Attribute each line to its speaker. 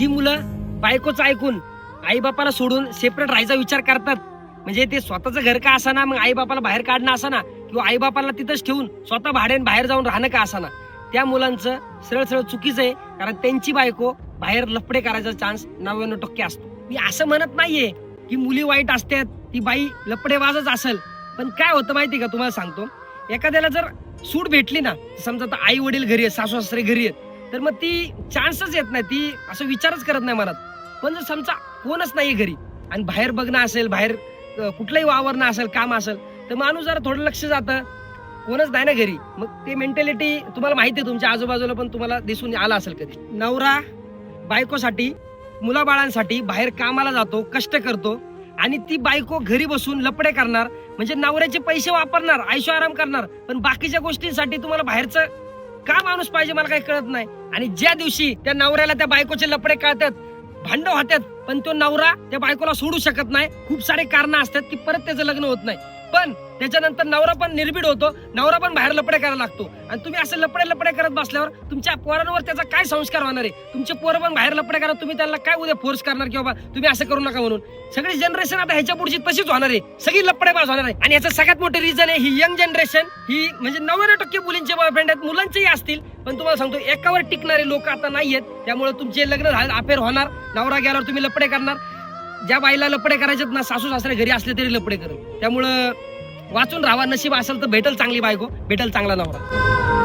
Speaker 1: जी मुलं बायकोचं ऐकून आई बापाला सोडून सेपरेट राहायचा विचार करतात, म्हणजे ते स्वतःचं घर का असाना, मग आई बापाला बाहेर काढणं असाना, किंवा आई बापाला तिथंच ठेवून स्वतः भाड्याने बाहेर जाऊन राहणं का असाना, त्या मुलांचं सरळ सरळ चुकीचं आहे. कारण त्यांची बायको बाहेर लफडे करायचा चान्स 99% असतो. मी असं म्हणत नाहीये की मुली वाईट असतात, ती बाई लफडेबाजच असेल. पण काय होतं माहिती का, तुम्हाला सांगतो, एखाद्याला जर सूट भेटली ना, समजा आता आई वडील घरी आहेत, सासू सासरे घरी आहेत, तर मग ती चान्सच येत नाही, ती असं विचारच करत नाही मनात. पण जर समजा कोणच नाही घरी आणि बाहेर बघणं असेल, बाहेर कुठलंही वावरणं असेल, काम असेल, तर माणूस जरा थोडं लक्ष जातं, कोणच नाही ना घरी. मग ते मेंटॅलिटी तुम्हाला माहिती आहे, तुमच्या आजूबाजूला पण तुम्हाला दिसून आला असेल कधी. नवरा बायकोसाठी, मुलाबाळांसाठी बाहेर कामाला जातो, कष्ट करतो, आणि ती बायको घरी बसून लपडे करणार, म्हणजे नवऱ्याचे पैसे वापरणार, ऐशो आराम करणार, पण बाकीच्या गोष्टींसाठी तुम्हाला बाहेरचं का माणूस पाहिजे मला काही कळत नाही. आणि ज्या दिवशी त्या नवऱ्याला त्या बायकोचे लपडे कळतात, भांड होतात, पण तो नवरा त्या बायकोला सोडू शकत नाही. खूप सारे कारण असतात की परत त्याचं लग्न होत नाही. पण त्याच्यानंतर नवरा पण निर्भीड होतो, नवरा पण बाहेर लपडे करायला लागतो. आणि तुम्ही असं लपडे करत बसल्यावर तुमच्या पोरांवर त्याचा काय संस्कार होणार आहे? तुमचे पोरं पण बाहेर लपडे करा, तुम्ही त्यांना काय उद्या फोर्स करणार की बाबा तुम्ही असं करू नका म्हणून? सगळी जनरेशन आता ह्याच्या पुढची तशीच होणार आहे, सगळी लपडेबाज होणार आहे. आणि याचं सगळ्यात मोठं रिझन आहे ही यंग जनरेशन. ही म्हणजे 99% मुलींचे बॉयफ्रेंड आहेत, मुलांचेही असतील, पण तुम्हाला सांगतो एकावर टिकणारे लोक आता नाहीयेत. त्यामुळे तुमचे लग्न झाले, अफेअर होणार, नवरा गेल्यावर तुम्ही लपडे करणार. ज्या बाईला लपडे करायचे ना, सासू सासरे घरी असले तरी लपडे करत. त्यामुळं वाचून राहा, नशीब असेल तर भेटल चांगली बायको, भेटल चांगला नवरा.